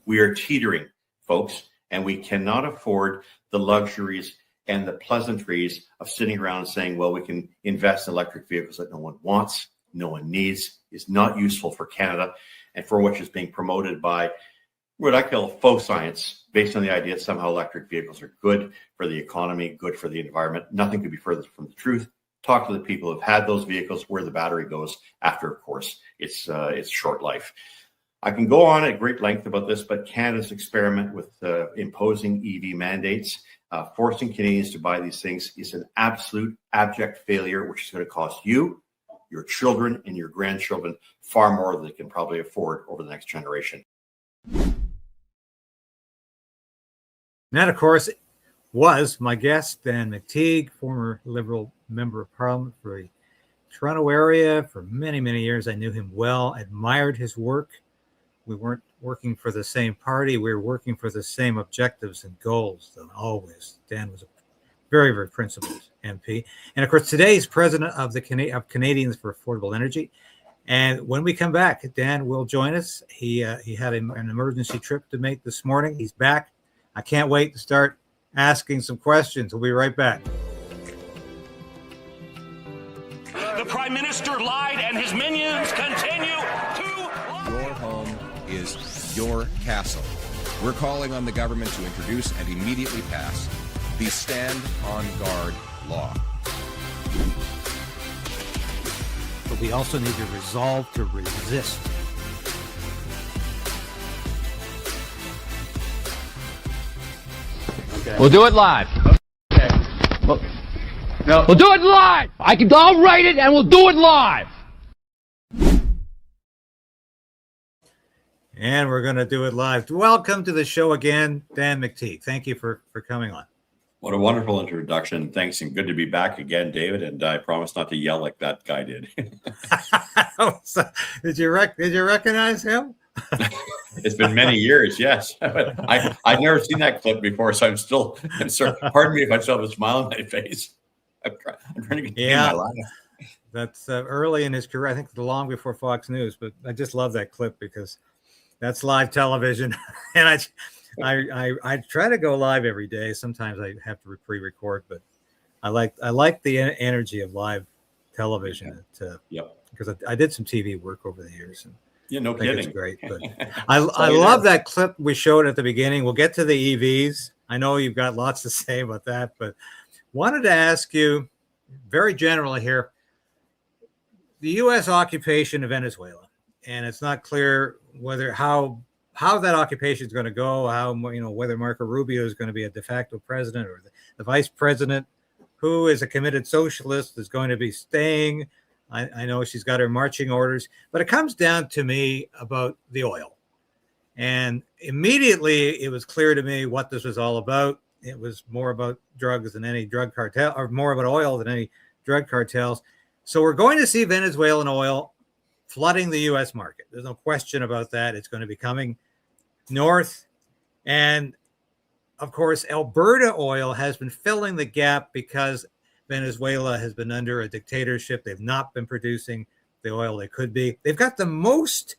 We are teetering, folks, and we cannot afford the luxuries and the pleasantries of sitting around and saying, well, we can invest in electric vehicles that no one wants, no one needs, is not useful for Canada, and for which is being promoted by what I call faux science, based on the idea that somehow electric vehicles are good for the economy, good for the environment. Nothing could be further from the truth. Talk to the people who have had those vehicles, where the battery goes after, of course, its short life. I can go on at great length about this, but Canada's experiment with imposing EV mandates, forcing Canadians to buy these things, is an absolute abject failure, which is going to cost you, your children, and your grandchildren far more than they can probably afford over the next generation. That, of course, was my guest, Dan McTeague, former Liberal Member of Parliament for the Toronto area for many, many years. I knew him well, admired his work. We weren't working for the same party. We were working for the same objectives and goals, though, always. Dan was a very, very principled MP. And, of course, today he's president of Canadians for Affordable Energy. And when we come back, Dan will join us. He had an emergency trip to make this morning. He's back. I can't wait to start asking some questions. We'll be right back. The Prime Minister lied and his minions continue to lie. Your home is your castle. We're calling on the government to introduce and immediately pass the Stand on Guard law. But we also need to resolve to resist. Okay. We'll do it live. Okay. No. We'll do it live. I'll write it and we'll do it live. And we're going to do it live. Welcome to the show again, Dan McTeague. Thank you for coming on. What a wonderful introduction. Thanks, and good to be back again, David. And I promise not to yell like that guy did. Did you recognize him? It's been many years, yes. I've never seen that clip before, so I'm sorry. Pardon me if I still have a smile on my face. I'm trying to get my laugh. That's early in his career. I think long before Fox News, but I just love that clip because that's live television. And I try to go live every day. Sometimes I have to pre-record, but I like the energy of live television. Because I did some TV work over the years. And yeah, no kidding. It's great, but I love that clip we showed at the beginning. We'll get to the EVs. I know you've got lots to say about that, but wanted to ask you very generally here, the U.S. occupation of Venezuela, and it's not clear how that occupation is going to go, whether Marco Rubio is going to be a de facto president or the vice president, who is a committed socialist, is going to be staying. I know she's got her marching orders, but it comes down to me about the oil. And immediately it was clear to me what this was all about. It was more about drugs than any drug cartel, or more about oil than any drug cartels. So we're going to see Venezuelan oil flooding the U.S. market. There's no question about that. It's going to be coming north. And of course, Alberta oil has been filling the gap because Venezuela has been under a dictatorship. They've not been producing the oil they could be. They've got the most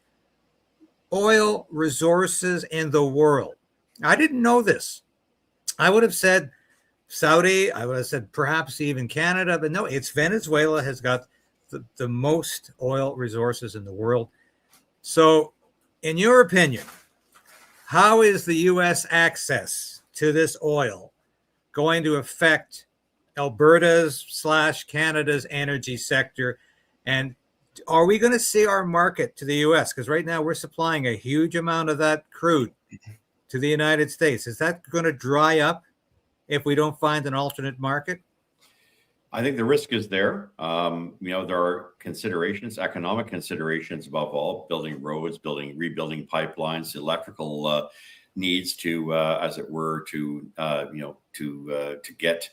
oil resources in the world. I didn't know this. I would have said Saudi. I would have said perhaps even Canada. But no, it's Venezuela has got the most oil resources in the world. So in your opinion, how is the U.S. access to this oil going to affect Alberta's / Canada's energy sector? And are we going to see our market to the U.S.? Because right now we're supplying a huge amount of that crude to the United States. Is that going to dry up if we don't find an alternate market? I think the risk is there. There are considerations, economic considerations above all, building roads, rebuilding pipelines, electrical needs to, as it were, to get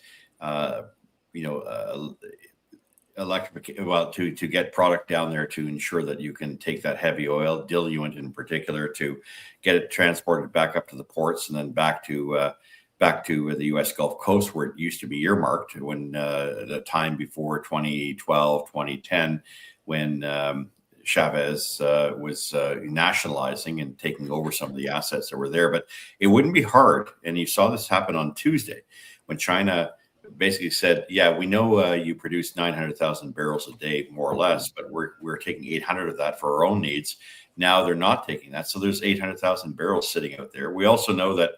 to get product down there to ensure that you can take that heavy oil, diluent in particular, to get it transported back up to the ports and then back to the U.S. Gulf Coast, where it used to be earmarked when the time before 2012, 2010, when Chavez was nationalizing and taking over some of the assets that were there. But it wouldn't be hard. And you saw this happen on Tuesday when China basically said, yeah, we know you produce 900,000 barrels a day, more or less, but we're taking 800 of that for our own needs. Now they're not taking that. So there's 800,000 barrels sitting out there. We also know that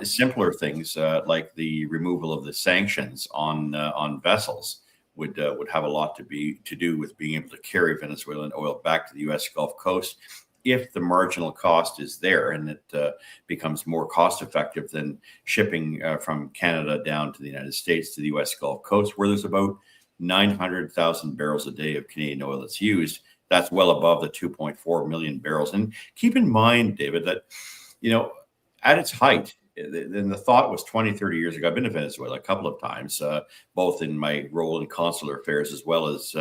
simpler things like the removal of the sanctions on vessels would have a lot to do with being able to carry Venezuelan oil back to the U.S. Gulf Coast if the marginal cost is there and it becomes more cost effective than shipping from Canada down to the United States to the U.S. Gulf Coast, where there's about 900,000 barrels a day of Canadian oil that's used. That's well above the 2.4 million barrels. And keep in mind, David, that, at its height, and the thought was 20, 30 years ago, I've been to Venezuela a couple of times, both in my role in consular affairs as well as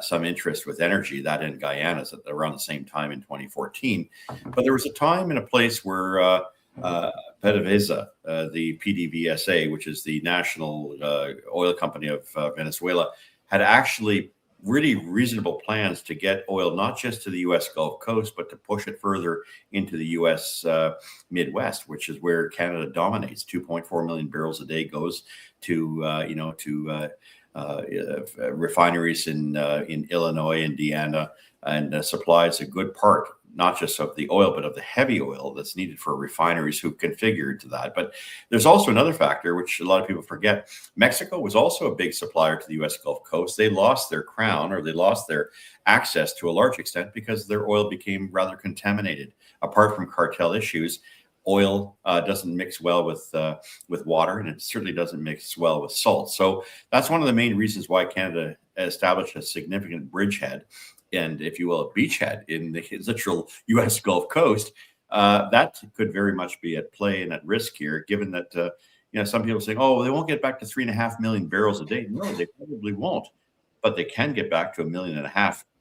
some interest with energy, that in Guyana around the same time in 2014. But there was a time and a place where PDVSA, the PDVSA, which is the national oil company of Venezuela, had actually really reasonable plans to get oil not just to the U.S. Gulf Coast, but to push it further into the U.S. Midwest, which is where Canada dominates. 2.4 million barrels a day goes to refineries in Illinois, Indiana, and supplies a good part, not just of the oil, but of the heavy oil that's needed for refineries who configured to that. But there's also another factor, which a lot of people forget. Mexico was also a big supplier to the U.S. Gulf Coast. They lost their crown, or they lost their access to a large extent, because their oil became rather contaminated. Apart from cartel issues, oil doesn't mix well with water, and it certainly doesn't mix well with salt. So that's one of the main reasons why Canada established a significant bridgehead, and, if you will, a beachhead in the literal U.S. Gulf Coast. That could very much be at play and at risk here, given that some people are saying, oh, they won't get back to 3.5 million barrels a day. No, they probably won't, but they can get back to 1.5 million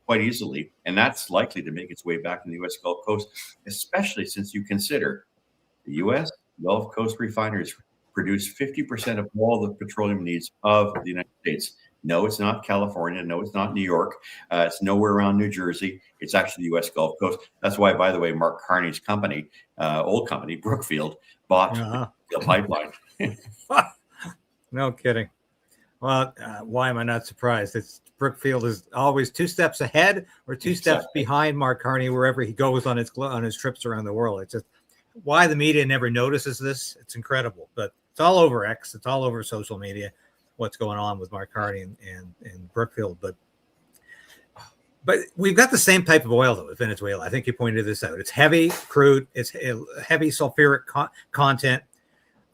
quite easily, and that's likely to make its way back in the U.S. Gulf Coast, especially since you consider the U.S. Gulf Coast refineries produce 50% of all the petroleum needs of the United States. No, it's not California. No, it's not New York. It's nowhere around New Jersey. It's actually the U.S. Gulf Coast. That's why, by the way, Mark Carney's company, old company, Brookfield, bought the pipeline. No kidding. Well, why am I not surprised? Brookfield is always 2 steps ahead or 2 steps behind Mark Carney wherever he goes on his trips around the world. It's just why the media never notices this. It's incredible, but it's all over X. It's all over social media. What's going on with Mark Carney and Brookfield, but we've got the same type of oil though with Venezuela. I think you pointed this out. It's heavy crude, it's heavy sulfuric content.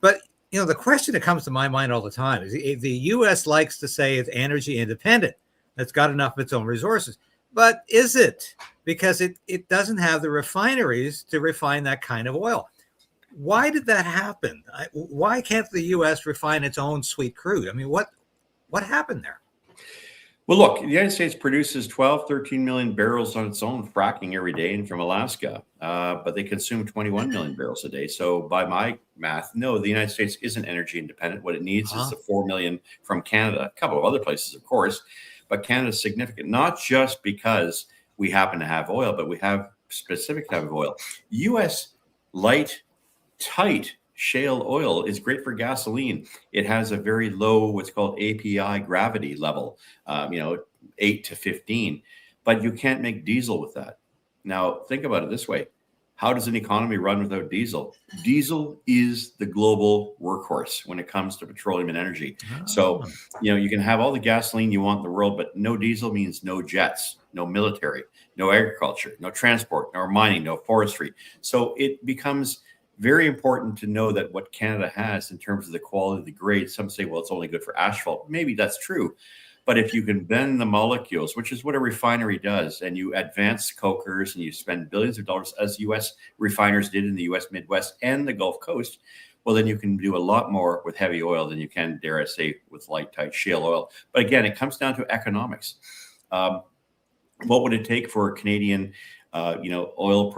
But the question that comes to my mind all the time is the U.S. likes to say it's energy independent. It's got enough of its own resources, but is it? Because it doesn't have the refineries to refine that kind of oil. Why did that happen? Why can't the U.S. refine its own sweet crude? I mean, what happened there? Well, look, the United States produces 12, 13 million barrels on its own fracking every day and from Alaska, but they consume 21 million barrels a day. So by my math, no, the United States isn't energy independent. What it needs is the 4 million from Canada, a couple of other places, of course, but Canada's significant, not just because we happen to have oil, but we have specific type of oil. U.S. light, tight shale oil is great for gasoline. It has a very low, what's called API gravity level, 8 to 15, but you can't make diesel with that. Now, think about it this way. How does an economy run without diesel? Diesel is the global workhorse when it comes to petroleum and energy. So, you can have all the gasoline you want in the world, but no diesel means no jets, no military, no agriculture, no transport, no mining, no forestry. So it becomes very important to know that what Canada has in terms of the quality of the grade. Some say, well, it's only good for asphalt. Maybe that's true. But if you can bend the molecules, which is what a refinery does, and you advance cokers and you spend billions of dollars, as U.S. refiners did in the U.S. Midwest and the Gulf Coast, well, then you can do a lot more with heavy oil than you can, dare I say, with light, tight shale oil. But again, it comes down to economics. What would it take for a Canadian oil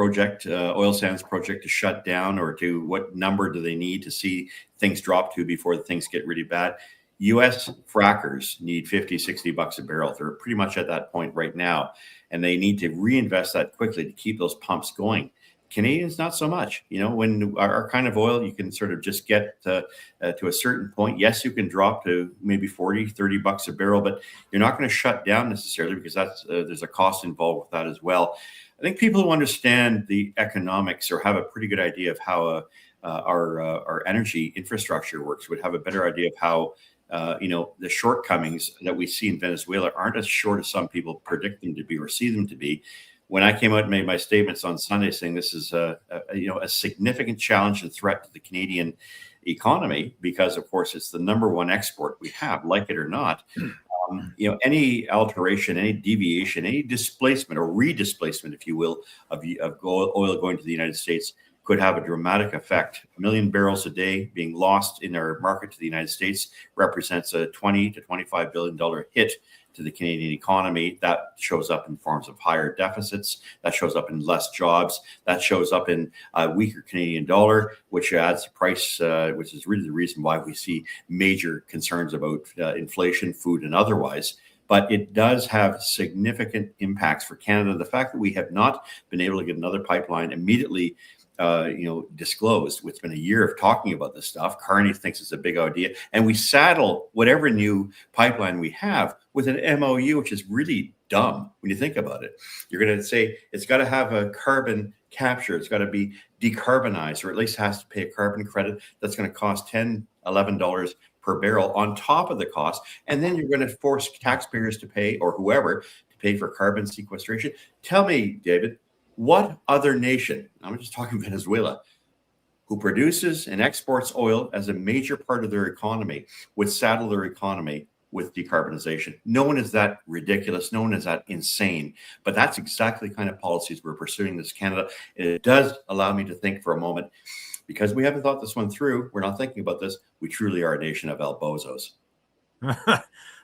sands project to shut down, or to what number do they need to see things drop to before things get really bad? U.S. frackers need 50, 60 bucks a barrel. They're pretty much at that point right now, and they need to reinvest that quickly to keep those pumps going. Canadians, not so much. When our kind of oil, you can sort of just get to a certain point. Yes, you can drop to maybe 40, 30 bucks a barrel, but you're not going to shut down necessarily, because there's a cost involved with that as well. I think people who understand the economics or have a pretty good idea of how our energy infrastructure works would have a better idea of how the shortcomings that we see in Venezuela aren't as short as some people predict them to be or see them to be. When I came out and made my statements on Sunday saying this is a significant challenge and threat to the Canadian economy, because of course it's the number one export we have, like it or not. Any alteration, any deviation, any displacement or redisplacement, if you will, of oil going to the United States could have a dramatic effect. 1 million barrels a day being lost in our market to the United States represents a $20 to $25 billion hit to the Canadian economy. That shows up in forms of higher deficits. That shows up in less jobs. That shows up in a weaker Canadian dollar, which adds price, which is really the reason why we see major concerns about inflation, food, and otherwise. But it does have significant impacts for Canada. The fact that we have not been able to get another pipeline immediately disclosed. It's been a year of talking about this stuff. Carney thinks it's a big idea. And we saddle whatever new pipeline we have with an MOU, which is really dumb when you think about it. You're going to say it's got to have a carbon capture. It's got to be decarbonized, or at least has to pay a carbon credit that's going to cost $10, $11 per barrel on top of the cost. And then you're going to force taxpayers to pay, or whoever, to pay for carbon sequestration. Tell me, David, what other nation, I'm just talking Venezuela, who produces and exports oil as a major part of their economy, would saddle their economy with decarbonization? No one is that ridiculous. No one is that insane. But that's exactly the kind of policies we're pursuing in this Canada. And it does allow me to think for a moment, because we haven't thought this one through. We're not thinking about this. We truly are a nation of El Bozos.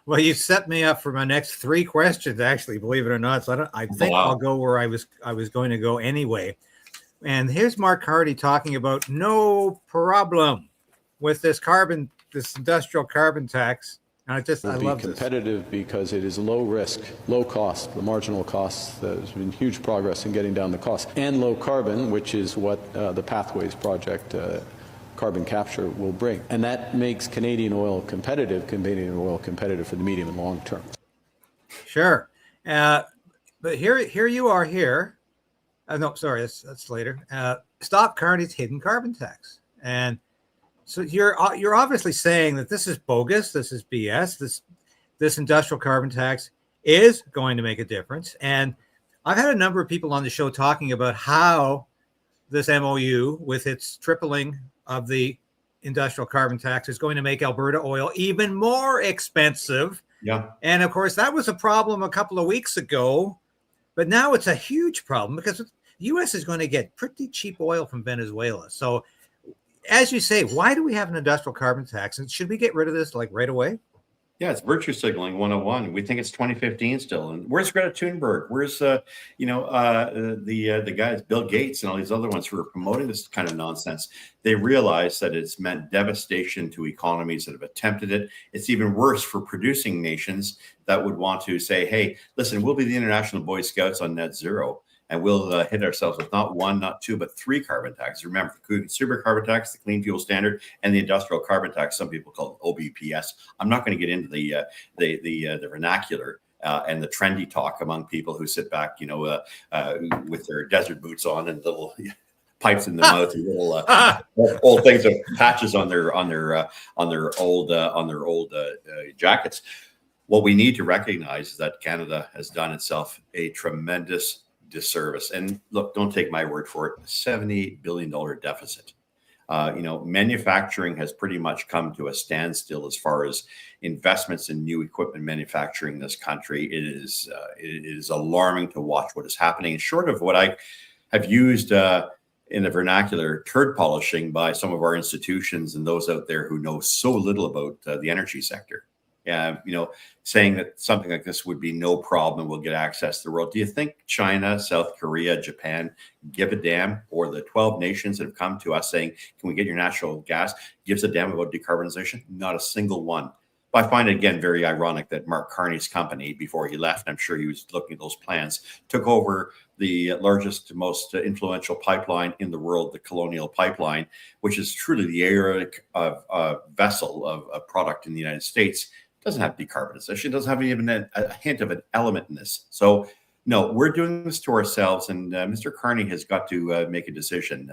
Well, you set me up for my next 3 questions, actually, believe it or not. So I think Wow. I'll go where I was going to go anyway. And here's Mark Hardy talking about no problem with this industrial carbon tax. And I love competitive this. because it is low risk, low cost, the marginal costs. There's been huge progress in getting down the cost, and low carbon, which is what the Pathways project, carbon capture, will bring. And that makes Canadian oil competitive for the medium and long term. Sure. But here you are here. No, sorry, that's later. Stop Carney's hidden carbon tax. And so you're obviously saying that this is bogus, this is BS, this industrial carbon tax is going to make a difference. And I've had a number of people on the show talking about how this MOU, with its tripling of the industrial carbon tax, is going to make Alberta oil even more expensive. Yeah. And of course, that was a problem a couple of weeks ago, but now it's a huge problem because the U.S. is going to get pretty cheap oil from Venezuela. So, as you say, why do we have an industrial carbon tax? And should we get rid of this like right away? Yeah, it's virtue signaling 101. We think it's 2015 still. And where's Greta Thunberg? Where's the guys, Bill Gates and all these other ones who are promoting this kind of nonsense? They realize that it's meant devastation to economies that have attempted it. It's even worse for producing nations that would want to say, hey, listen, we'll be the International Boy Scouts on net zero. And we'll hit ourselves with not 1, not 2, but 3 carbon taxes. Remember, the consumer carbon tax, the clean fuel standard, and the industrial carbon tax. Some people call it OBPS. I'm not going to get into the vernacular and the trendy talk among people who sit back, with their desert boots on and little pipes in the mouth and little old things of patches on their old jackets. What we need to recognize is that Canada has done itself a tremendous disservice. And look, don't take my word for it, $78 billion deficit. Manufacturing has pretty much come to a standstill as far as investments in new equipment manufacturing in this country. It is alarming to watch what is happening. Short of what I have used in the vernacular, turd polishing by some of our institutions and those out there who know so little about the energy sector. Saying that something like this would be no problem, we'll get access to the world. Do you think China, South Korea, Japan give a damn? Or the 12 nations that have come to us saying, can we get your natural gas, gives a damn about decarbonization? Not a single one. But I find it, again, very ironic that Mark Carney's company, before he left, I'm sure he was looking at those plans, took over the largest, most influential pipeline in the world, the Colonial Pipeline, which is truly the aortic vessel of a product in the United States. It doesn't have decarbonization. It doesn't have even a hint of an element in this. So, no, we're doing this to ourselves, and Mr. Carney has got to make a decision.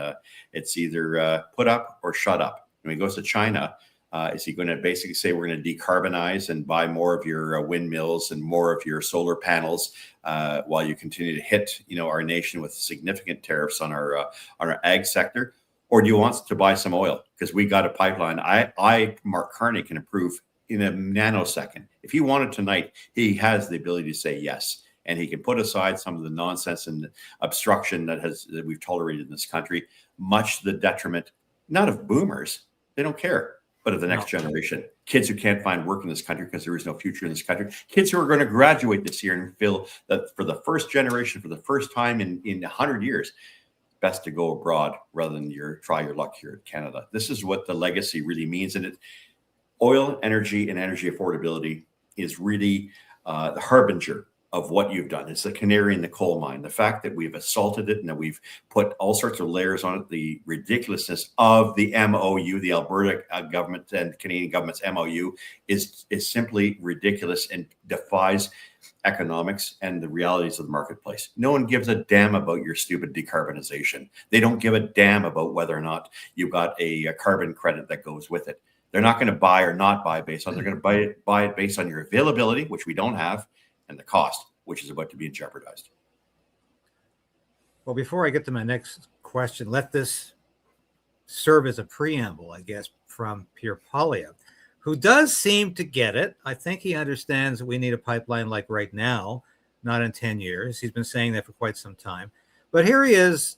It's either put up or shut up. When he goes to China, is he going to basically say we're going to decarbonize and buy more of your windmills and more of your solar panels while you continue to hit, our nation with significant tariffs on our ag sector? Or do you want to buy some oil? Because we got a pipeline. Mark Carney, can approve in a nanosecond. If he wanted tonight, he has the ability to say yes. And he can put aside some of the nonsense and obstruction that we've tolerated in this country, much to the detriment, not of boomers, they don't care, but of the next generation. Kids who can't find work in this country because there is no future in this country. Kids who are going to graduate this year and feel that for the first generation, for the first time in 100 years, best to go abroad rather than try your luck here in Canada. This is what the legacy really means. And oil, energy, and energy affordability is really the harbinger of what you've done. It's the canary in the coal mine. The fact that we've assaulted it and that we've put all sorts of layers on it, the ridiculousness of the MOU, the Alberta government and Canadian government's MOU is simply ridiculous and defies economics and the realities of the marketplace. No one gives a damn about your stupid decarbonization. They don't give a damn about whether or not you've got a carbon credit that goes with it. They're not going to buy or not buy based on, they're going to buy it based on your availability, which we don't have, and the cost, which is about to be jeopardized. Well, before I get to my next question, let this serve as a preamble, I guess, from Pierre Poilievre, who does seem to get it. I think he understands that we need a pipeline like right now, not in 10 years. He's been saying that for quite some time. But here he is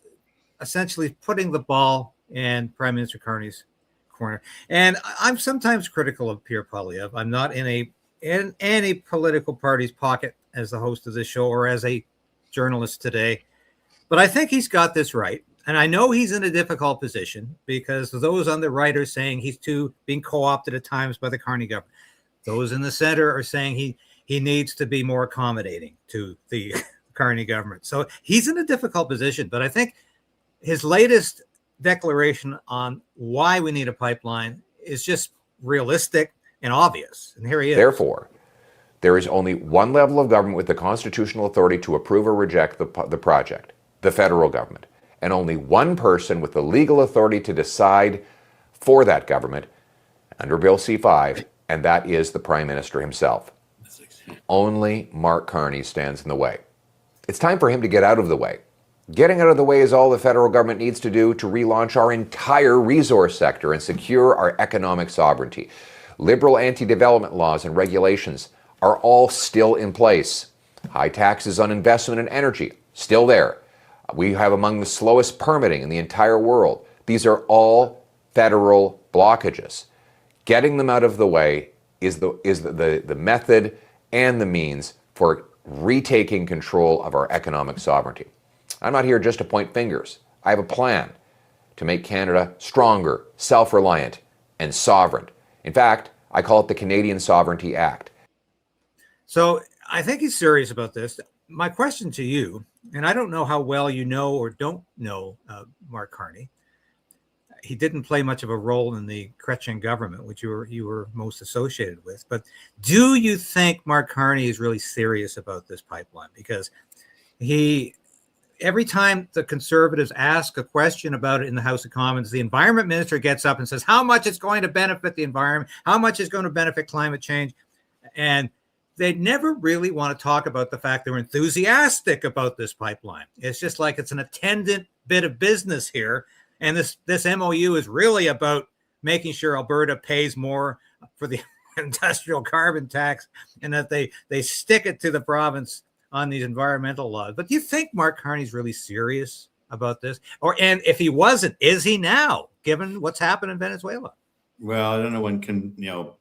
essentially putting the ball in Prime Minister Carney's corner. And I'm sometimes critical of Pierre Poilievre. I'm not in any political party's pocket as the host of this show or as a journalist today. But I think he's got this right. And I know he's in a difficult position because those on the right are saying he's being co-opted at times by the Carney government. Those in the center are saying he needs to be more accommodating to the Carney government. So he's in a difficult position. But I think his latest declaration on why we need a pipeline is just realistic and obvious. And here he is. Therefore, there is only one level of government with the constitutional authority to approve or reject the project, the federal government, and only one person with the legal authority to decide for that government under Bill C-5, and that is the Prime Minister himself. Only Mark Carney stands in the way. It's time for him to get out of the way. Getting out of the way is all the federal government needs to do to relaunch our entire resource sector and secure our economic sovereignty. Liberal anti-development laws and regulations are all still in place. High taxes on investment and energy, still there. We have among the slowest permitting in the entire world. These are all federal blockages. Getting them out of the way is the method and the means for retaking control of our economic sovereignty. I'm not here just to point fingers. I have a plan to make Canada stronger, self-reliant, and sovereign. In fact, I call it the Canadian Sovereignty Act. So I think he's serious about this. My question to you, and I don't know how well you know or don't know Mark Carney. He didn't play much of a role in the Chrétien government, which you were most associated with. But do you think Mark Carney is really serious about this pipeline? Because every time the Conservatives ask a question about it in the House of Commons, the Environment Minister gets up and says how much it's going to benefit the environment, how much it's going to benefit climate change. And they never really want to talk about the fact they're enthusiastic about this pipeline. It's just like it's an attendant bit of business here. And this MOU is really about making sure Alberta pays more for the industrial carbon tax and that they stick it to the province on these environmental laws. But do you think Mark Carney's really serious about this? And if he wasn't, is he now, given what's happened in Venezuela? Well, I don't know when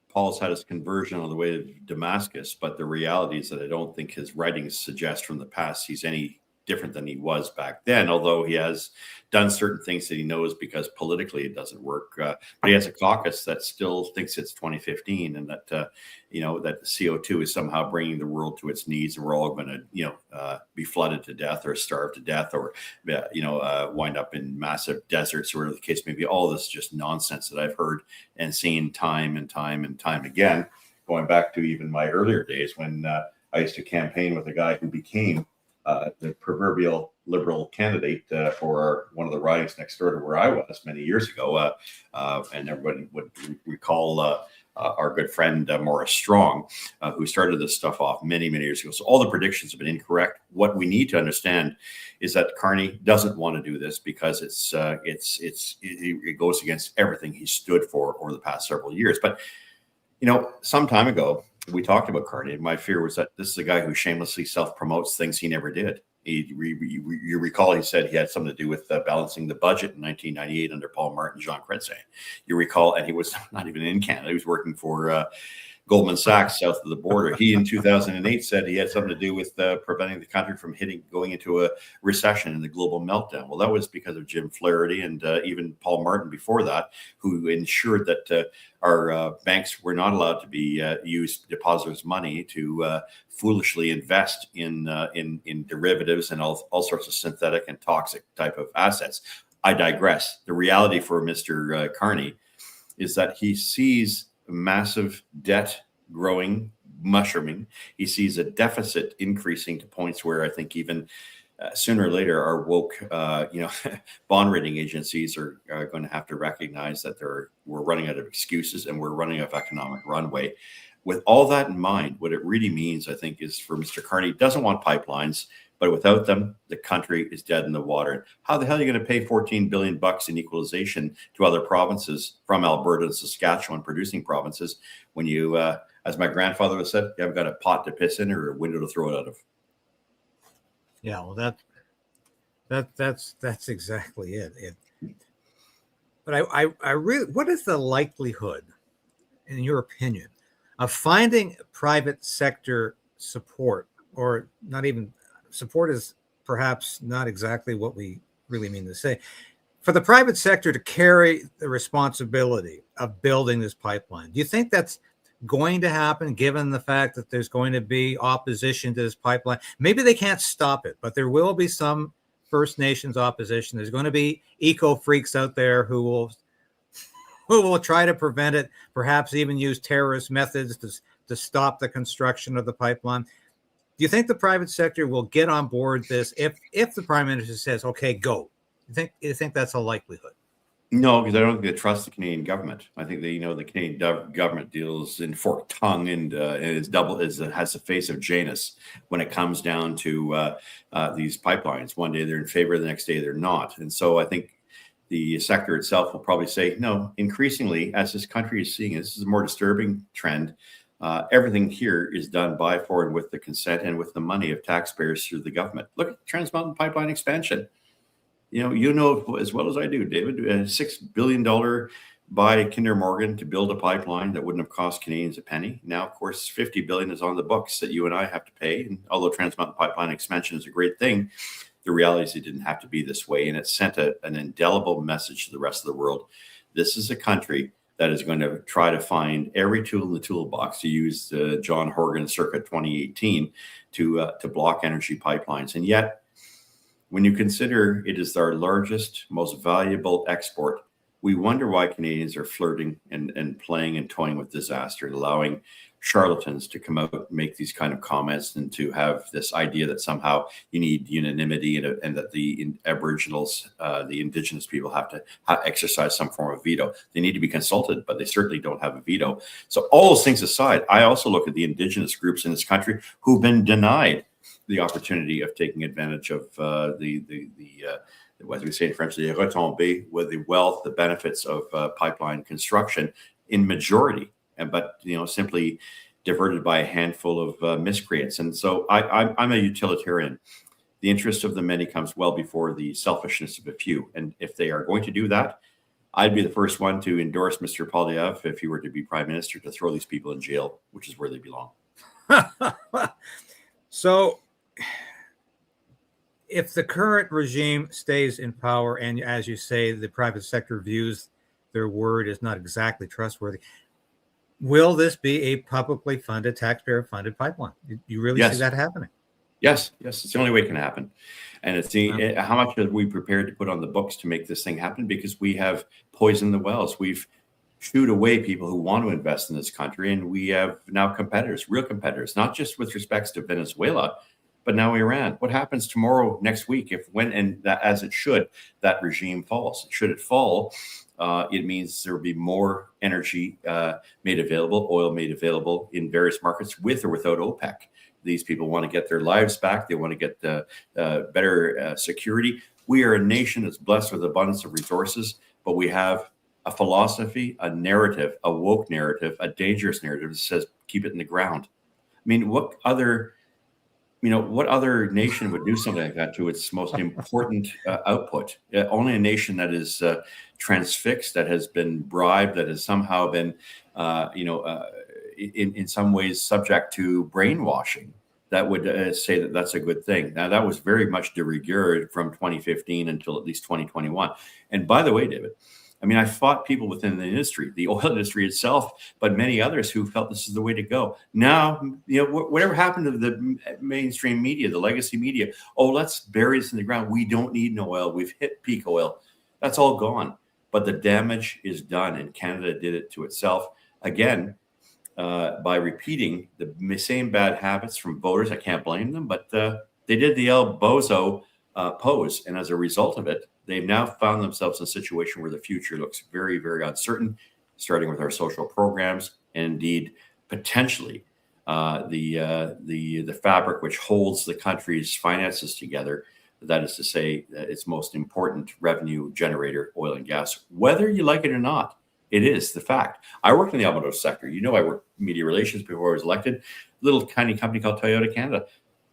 Paul's had his conversion on the way to Damascus, but the reality is that I don't think his writings suggest from the past he's any different than he was back then, although he has done certain things that he knows because politically it doesn't work. But he has a caucus that still thinks it's 2015 and that, that the CO2 is somehow bringing the world to its knees and we're all going to, be flooded to death or starve to death or, wind up in massive deserts or whatever the case may be. All this is just nonsense that I've heard and seen time and time and time again, going back to even my earlier days when I used to campaign with a guy who became the proverbial liberal candidate for one of the ridings next door to where I was many years ago. And everybody would recall our good friend Maurice Strong, who started this stuff off many, many years ago. So all the predictions have been incorrect. What we need to understand is that Carney doesn't want to do this because it goes against everything he stood for over the past several years. But some time ago, we talked about Carney. My fear was that this is a guy who shamelessly self-promotes things he never did. You recall he said he had something to do with balancing the budget in 1998 under Paul Martin, Jean Chrétien. You recall, and he was not even in Canada. He was working for Goldman Sachs south of the border. He in 2008 said he had something to do with preventing the country from going into a recession and the global meltdown. Well, that was because of Jim Flaherty and even Paul Martin before that, who ensured that our banks were not allowed to be used depositors' money to foolishly invest in derivatives and all sorts of synthetic and toxic type of assets. I digress. The reality for Mr. Carney is that he sees massive debt growing, mushrooming. He sees a deficit increasing to points where I think even sooner or later our woke, bond rating agencies are going to have to recognize that we're running out of excuses and we're running out of economic runway. With all that in mind, what it really means, I think, is for Mr. Carney, doesn't want pipelines, but without them, the country is dead in the water. How the hell are you going to pay $14 billion in equalization to other provinces from Alberta and Saskatchewan, producing provinces, when you, as my grandfather would have said, you haven't got a pot to piss in or a window to throw it out of? Yeah, well, that's exactly it. But I really, what is the likelihood, in your opinion, of finding private sector support, or not even support is perhaps not exactly what we really mean to say, for the private sector to carry the responsibility of building this pipeline? Do you think that's going to happen, given the fact that there's going to be opposition to this pipeline? Maybe they can't stop it, but there will be some First Nations opposition. There's going to be eco freaks out there who will try to prevent it, perhaps even use terrorist methods to stop the construction of the pipeline. Do you think the private sector will get on board this if the Prime Minister says, okay, go? You think that's a likelihood? No, because I don't think they trust the Canadian government. I think the Canadian government deals in forked tongue and has the face of Janus when it comes down to these pipelines. One day they're in favor, the next day they're not. And so I think the sector itself will probably say, no, increasingly, as this country is seeing, this is a more disturbing trend. Everything here is done by, for, and with the consent and with the money of taxpayers through the government. Look at Trans Mountain Pipeline expansion. You know as well as I do, David, $6 billion by Kinder Morgan to build a pipeline that wouldn't have cost Canadians a penny. Now, of course, $50 billion is on the books that you and I have to pay. And although Trans Mountain Pipeline expansion is a great thing, the reality is it didn't have to be this way. And it sent an indelible message to the rest of the world. This is a country that is going to try to find every tool in the toolbox, to use John Horgan circa 2018, to block energy pipelines. And yet, when you consider it is our largest, most valuable export, we wonder why Canadians are flirting and playing and toying with disaster, and allowing charlatans to come out and make these kind of comments, and to have this idea that somehow you need unanimity and that the Aboriginals, the Indigenous people, have to exercise some form of veto. They need to be consulted, but they certainly don't have a veto. So all those things aside, I also look at the Indigenous groups in this country who've been denied the opportunity of taking advantage of as we say in French, the retombées, with the wealth, the benefits of pipeline construction in majority, but simply diverted by a handful of miscreants. And so I'm a utilitarian. The interest of the many comes well before the selfishness of a few. And if they are going to do that, I'd be the first one to endorse Mr. Poilievre, if he were to be Prime Minister, to throw these people in jail, which is where they belong. So if the current regime stays in power, and as you say, the private sector views their word is not exactly trustworthy, will this be a publicly funded, taxpayer-funded pipeline? You really see that happening? Yes, it's the only way it can happen. And it's how much are we prepared to put on the books to make this thing happen? Because we have poisoned the wells. We've shooed away people who want to invest in this country, and we have now competitors, real competitors, not just with respects to Venezuela, but now Iran. What happens tomorrow, next week, if when and that, as it should, that regime falls? Should it fall, it means there will be more energy made available, oil made available in various markets with or without OPEC. These people want to get their lives back. They want to get better security. We are a nation that's blessed with abundance of resources, but we have a philosophy, a narrative, a woke narrative, a dangerous narrative that says keep it in the ground. I mean, what other nation would do something like that to its most important output? Only a nation that is transfixed, that has been bribed, that has somehow been, in some ways subject to brainwashing, that would say that that's a good thing. Now, that was very much de rigueur from 2015 until at least 2021. And by the way, David, I mean, I fought people within the industry, the oil industry itself, but many others who felt this is the way to go. Now, whatever happened to the mainstream media, the legacy media, let's bury this in the ground. We don't need no oil. We've hit peak oil. That's all gone. But the damage is done, and Canada did it to itself again by repeating the same bad habits from voters. I can't blame them, but they did the El Bozo pose, and as a result of it, they've now found themselves in a situation where the future looks very, very uncertain, starting with our social programs, and indeed potentially the fabric which holds the country's finances together. That is to say, its most important revenue generator, oil and gas. Whether you like it or not, it is the fact. I worked in the automotive sector. I worked media relations before I was elected. Little tiny company called Toyota Canada.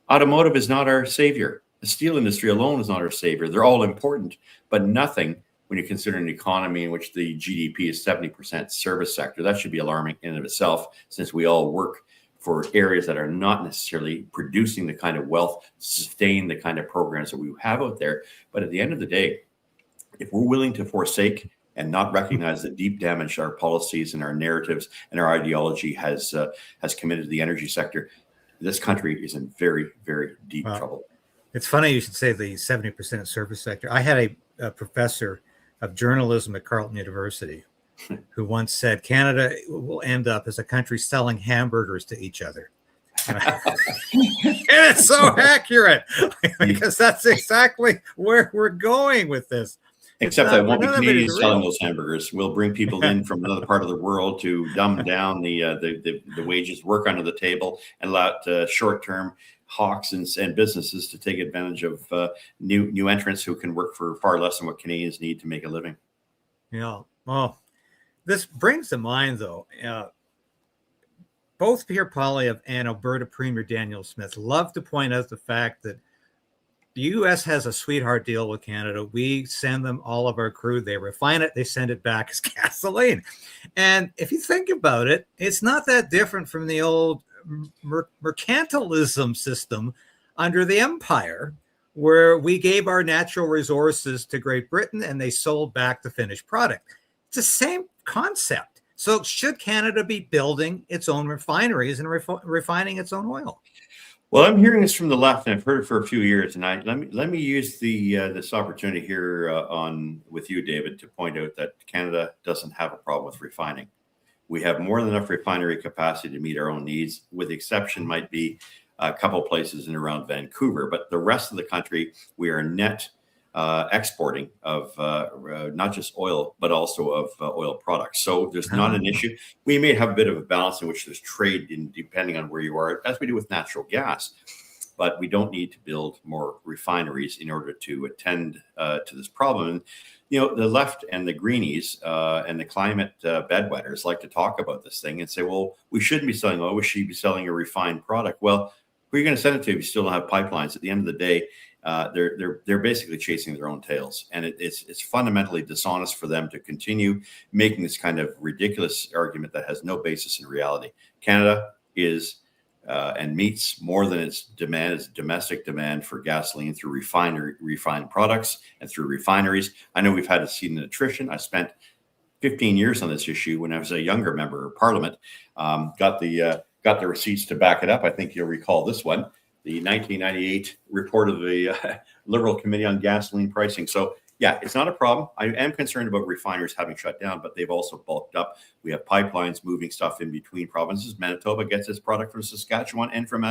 Automotive is not our savior. The steel industry alone is not our savior. They're all important, but nothing when you consider an economy in which the GDP is 70% service sector. That should be alarming in and of itself, since we all work for areas that are not necessarily producing the kind of wealth to sustain the kind of programs that we have out there. But at the end of the day, if we're willing to forsake and not recognize the deep damage our policies and our narratives and our ideology has committed to the energy sector, this country is in very, very deep trouble. It's funny you should say the 70% service sector. I had a professor of journalism at Carleton University who once said Canada will end up as a country selling hamburgers to each other. And it's so accurate, because that's exactly where we're going with this. Except that won't be Canadians selling those hamburgers. We'll bring people in from another part of the world to dumb down the wages, work under the table, and allow short-term hawks and businesses to take advantage of new entrants who can work for far less than what Canadians need to make a living. Yeah. Well, this brings to mind, though, both Pierre Poilievre and Alberta Premier Daniel Smith love to point out the fact that the U.S. has a sweetheart deal with Canada. We send them all of our crude. They refine it. They send it back as gasoline. And if you think about it, it's not that different from the old mercantilism system under the Empire, where we gave our natural resources to Great Britain and they sold back the finished product. It's the same concept. So should Canada be building its own refineries and refining its own oil? Well, I'm hearing this from the left, and I've heard it for a few years. And let me use this opportunity here with you, David, to point out that Canada doesn't have a problem with refining. We have more than enough refinery capacity to meet our own needs, with the exception might be a couple of places in around Vancouver. But the rest of the country, we are net exporting of not just oil, but also of oil products. So there's not an issue. We may have a bit of a balance in which there's trade depending on where you are, as we do with natural gas. But we don't need to build more refineries in order to attend to this problem. And, the left and the greenies and the climate bedwetters like to talk about this thing and say, well, we shouldn't be selling oil. We should be selling a refined product. Well, who are you going to send it to if you still don't have pipelines? At the end of the day, they're basically chasing their own tails, and it's fundamentally dishonest for them to continue making this kind of ridiculous argument that has no basis in reality. Canada is and meets more than its demand, its domestic demand for gasoline through refined products and through refineries. I know we've had to see an attrition. I spent 15 years on this issue when I was a younger member of Parliament. Got the receipts to back it up. I think you'll recall this one, the 1998 report of the Liberal Committee on Gasoline Pricing. So yeah, it's not a problem. I am concerned about refiners having shut down, but they've also bulked up. We have pipelines moving stuff in between provinces. Manitoba gets its product from Saskatchewan and from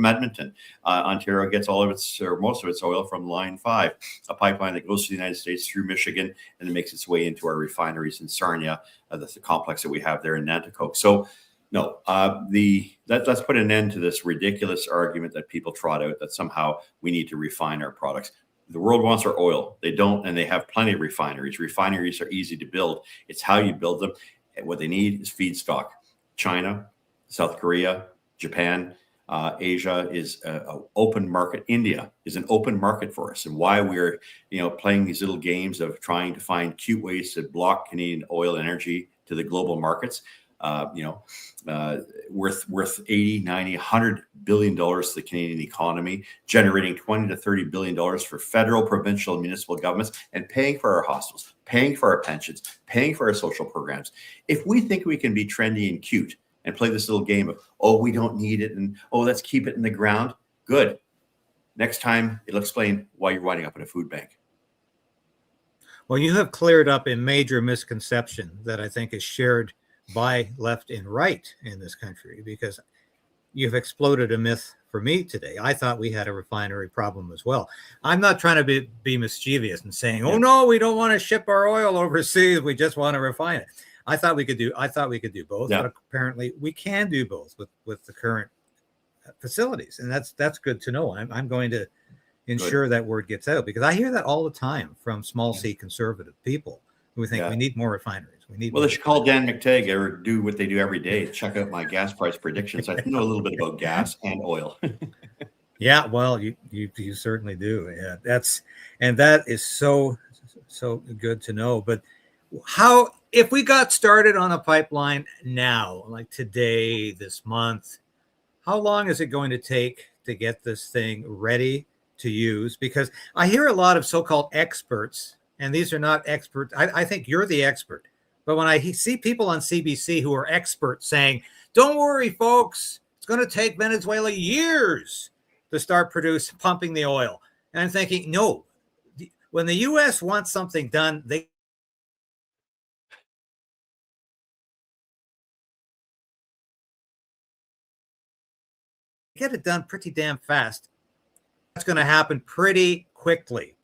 Edmonton. Ontario gets all of its, or most of its oil from Line 5, a pipeline that goes to the United States through Michigan and it makes its way into our refineries in Sarnia, the complex that we have there in Nanticoke. So no, let's put an end to this ridiculous argument that people trot out that somehow we need to refine our products. The world wants our oil. They don't, and they have plenty of refineries. Refineries are easy to build. It's how you build them. And what they need is feedstock. China, South Korea, Japan, Asia is an open market. India is an open market for us. And why we're playing these little games of trying to find cute ways to block Canadian oil and energy to the global markets. Worth 80, 90, $100 billion to the Canadian economy, generating $20 to $30 billion for federal, provincial, and municipal governments, and paying for our hospitals, paying for our pensions, paying for our social programs. If we think we can be trendy and cute and play this little game of, oh, we don't need it, and oh, let's keep it in the ground, good. Next time, it'll explain why you're winding up in a food bank. Well, you have cleared up a major misconception that I think is shared by left and right in this country, because you've exploded a myth for me today. I thought we had a refinery problem as well. I'm not trying to be mischievous and saying, oh no, we don't want to ship our oil overseas. We just want to refine it. I thought we could do both, but apparently we can do both with the current facilities. And that's good to know. I'm going to ensure that word gets out, because I hear that all the time from small C conservative people who think we need more refineries. They should call Dan McTeague or do what they do every day. Check out my gas price predictions. I know a little bit about gas and oil. Yeah, well, you certainly do. Yeah, that is so good to know. But if we got started on a pipeline now, like today, this month, how long is it going to take to get this thing ready to use? Because I hear a lot of so-called experts, and these are not experts. I think you're the expert. But when I see people on CBC who are experts saying, don't worry, folks, it's going to take Venezuela years to start pumping the oil. And I'm thinking, no, when the U.S. wants something done, they get it done pretty damn fast. That's going to happen pretty quickly.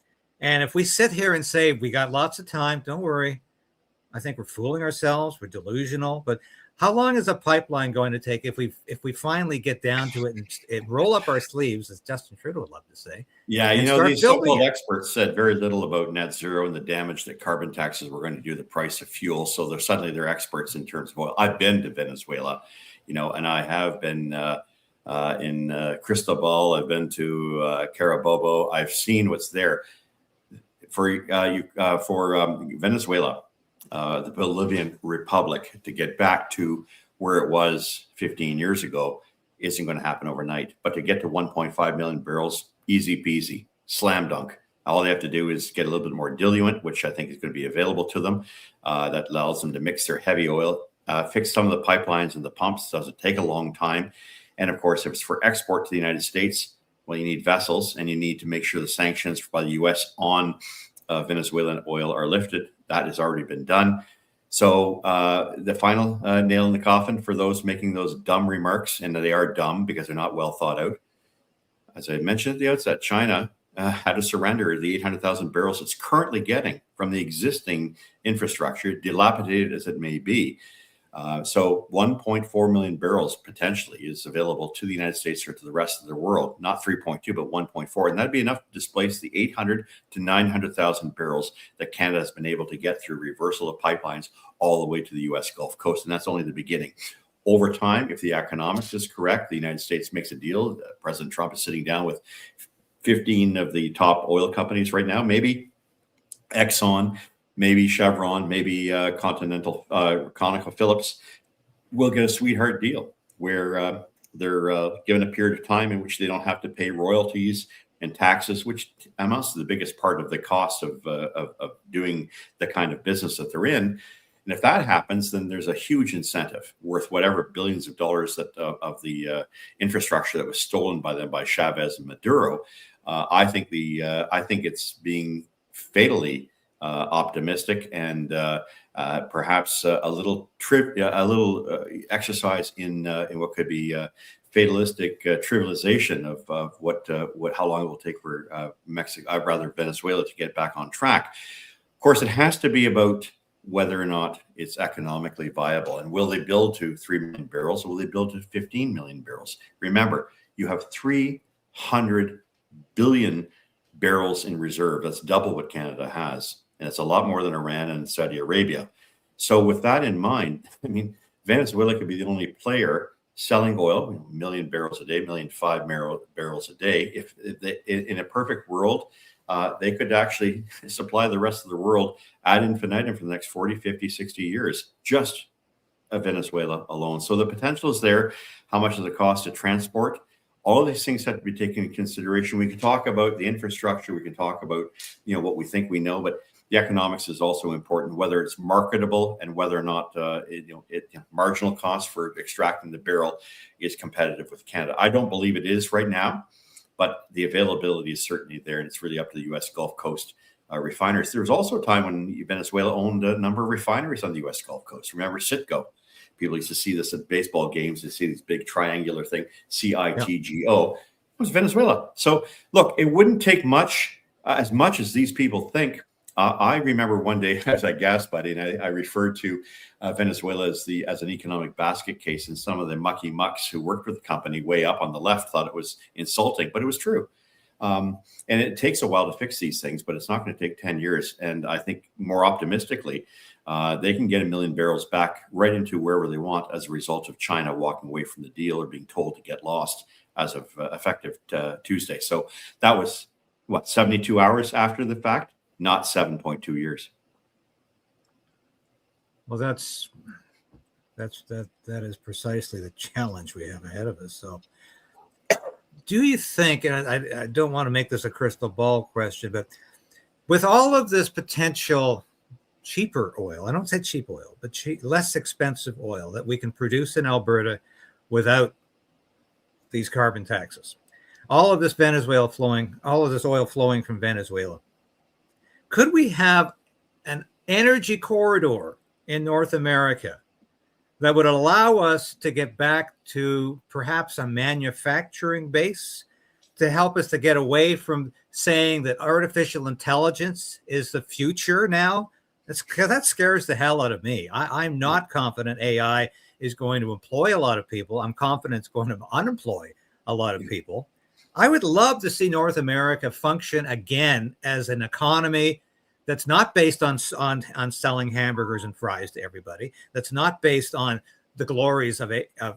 And if we sit here and say, we got lots of time, don't worry, I think we're fooling ourselves. We're delusional. But how long is a pipeline going to take if we finally get down to it and roll up our sleeves, as Justin Trudeau would love to say? Yeah, these so-called experts said very little about net zero and the damage that carbon taxes were going to do to the price of fuel. So they're experts in terms of oil. I've been to Venezuela, and I have been in Cristobal. I've been to Carabobo. I've seen what's there. For Venezuela, the Bolivian Republic, to get back to where it was 15 years ago isn't going to happen overnight. But to get to 1.5 million barrels, easy peasy, slam dunk. All they have to do is get a little bit more diluent, which I think is going to be available to them. That allows them to mix their heavy oil, fix some of the pipelines and the pumps. Doesn't take a long time. And of course, if it's for export to the United States, well, you need vessels, and you need to make sure the sanctions by the U.S. on Venezuelan oil are lifted. That has already been done. So the final nail in the coffin for those making those dumb remarks, and they are dumb because they're not well thought out. As I mentioned at the outset, China had to surrender the 800,000 barrels it's currently getting from the existing infrastructure, dilapidated as it may be. So 1.4 million barrels potentially is available to the United States or to the rest of the world, not 3.2, but 1.4. And that'd be enough to displace the 800 to 900,000 barrels that Canada has been able to get through reversal of pipelines all the way to the U.S. Gulf Coast. And that's only the beginning. Over time, if the economics is correct, the United States makes a deal. President Trump is sitting down with 15 of the top oil companies right now, maybe Exxon, maybe Chevron, maybe ConocoPhillips. We'll get a sweetheart deal where They're given a period of time in which they don't have to pay royalties and taxes, which amounts to the biggest part of the cost of doing the kind of business that they're in. And if that happens, then there's a huge incentive worth whatever billions of dollars that of the infrastructure that was stolen by them by Chavez and Maduro. I think it's being fatally optimistic and perhaps a little exercise in what could be fatalistic trivialization of how long it will take for Venezuela to get back on track. Of course, it has to be about whether or not it's economically viable, and will they build to 3 million barrels, or will they build to 15 million barrels? Remember, you have 300 billion barrels in reserve. That's double what Canada has, and it's a lot more than Iran and Saudi Arabia. So with that in mind, I mean, Venezuela could be the only player selling oil, 1 million barrels a day, 1.5 million barrels a day. If they, in a perfect world, they could actually supply the rest of the world ad infinitum for the next 40, 50, 60 years, just Venezuela alone. So the potential is there. How much does it cost to transport? All of these things have to be taken into consideration. We can talk about the infrastructure. We can talk about, what we think we know, but the economics is also important, whether it's marketable and whether or not marginal cost for extracting the barrel is competitive with Canada. I don't believe it is right now, but the availability is certainly there, and it's really up to the U.S. Gulf Coast refiners. There was also a time when Venezuela owned a number of refineries on the U.S. Gulf Coast. Remember Citgo? People used to see this at baseball games. They see this big triangular thing, CITGO. It was Venezuela. So look, it wouldn't take much as these people think. I remember one day as I gas buddy, and I referred to Venezuela as an economic basket case, and some of the mucky mucks who worked for the company way up on the left thought it was insulting, but it was true. And it takes a while to fix these things, but it's not going to take 10 years. And I think more optimistically, they can get 1 million barrels back right into wherever they want as a result of China walking away from the deal or being told to get lost as of effective Tuesday. So that was 72 hours after the fact, not 7.2 years. Well, that is precisely the challenge we have ahead of us. So do you think, and I don't want to make this a crystal ball question, but with all of this potential cheaper oil, I don't say cheap oil, but less expensive oil that we can produce in Alberta without these carbon taxes, all of this oil flowing from Venezuela, could we have an energy corridor in North America that would allow us to get back to perhaps a manufacturing base to help us to get away from saying that artificial intelligence is the future now? That scares the hell out of me. I'm not confident AI is going to employ a lot of people. I'm confident it's going to unemploy a lot of people. I would love to see North America function again as an economy that's not based on selling hamburgers and fries to everybody, that's not based on the glories of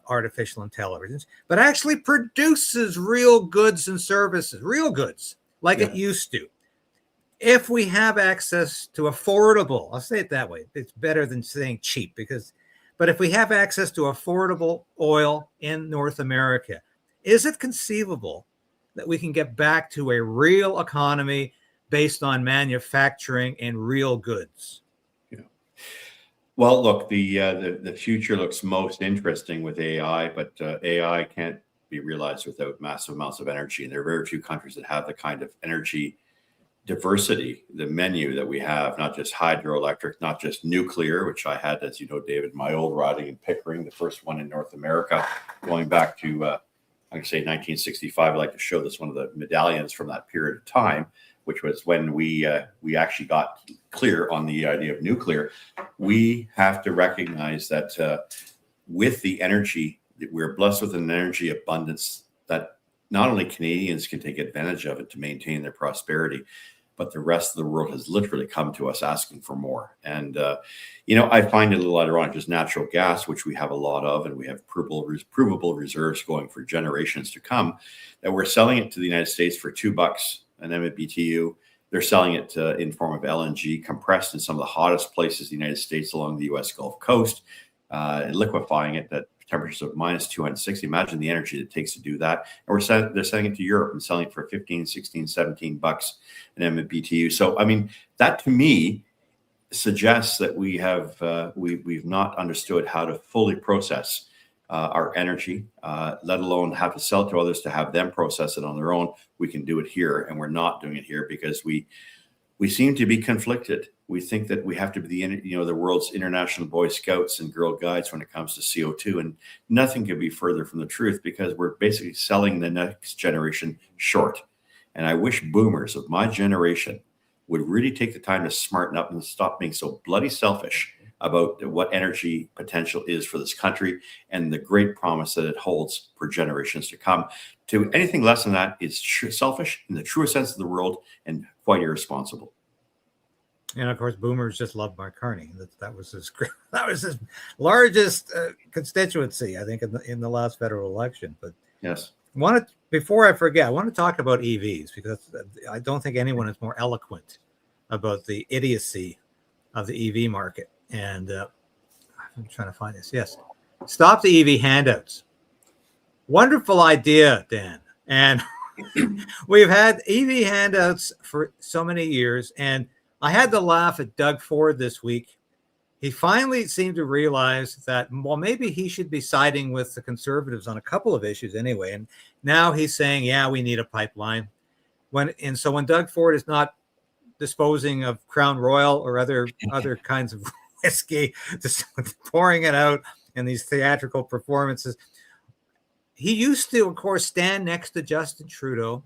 artificial intelligence, but actually produces real goods and services, real goods, like it used to. If we have access to affordable, I'll say it that way, it's better than saying cheap, but if we have access to affordable oil in North America, is it conceivable that we can get back to a real economy based on manufacturing and real goods? Well, look, the future looks most interesting with AI, but AI can't be realized without massive amounts of energy. And there are very few countries that have the kind of energy diversity, the menu that we have, not just hydroelectric, not just nuclear, which I had, as you know, David, my old riding in Pickering, the first one in North America, going back to, I can say 1965. I like to show this, one of the medallions from that period of time, which was when we actually got clear on the idea of nuclear. We have to recognize that with the energy, that we're blessed with an energy abundance that not only Canadians can take advantage of it to maintain their prosperity, but the rest of the world has literally come to us asking for more. And, I find it a little ironic, just natural gas, which we have a lot of, and we have provable reserves going for generations to come, that we're selling it to the United States for $2 an MMBTU. They're selling it in form of LNG, compressed in some of the hottest places in the United States along the U.S. Gulf Coast, and liquefying it at temperatures of minus 260. Imagine the energy it takes to do that. And they're selling it to Europe and selling it for 15, 16, 17 bucks an MMBTU. So, I mean, that to me suggests that we've not understood how to fully process our energy, let alone have to sell to others to have them process it on their own. We can do it here, and we're not doing it here because we seem to be conflicted. We think that we have to be the world's international Boy Scouts and Girl Guides when it comes to CO2, and nothing could be further from the truth because we're basically selling the next generation short. And I wish boomers of my generation would really take the time to smarten up and stop being so bloody selfish about what energy potential is for this country and the great promise that it holds for generations to come. To anything less than that is selfish in the truest sense of the word and quite irresponsible. And of course, boomers just love Mark Carney. That was his largest constituency, I think, in the last federal election. But yes, before I forget, I want to talk about EVs because I don't think anyone is more eloquent about the idiocy of the EV market. And I'm trying to find this. Yes, stop the EV handouts. Wonderful idea, Dan. And we've had EV handouts for so many years, and I had to laugh at Doug Ford this week. He finally seemed to realize that, well, maybe he should be siding with the conservatives on a couple of issues anyway. And now he's saying, yeah, we need a pipeline. So when Doug Ford is not disposing of Crown Royal or other kinds of whiskey, just pouring it out in these theatrical performances, he used to, of course, stand next to Justin Trudeau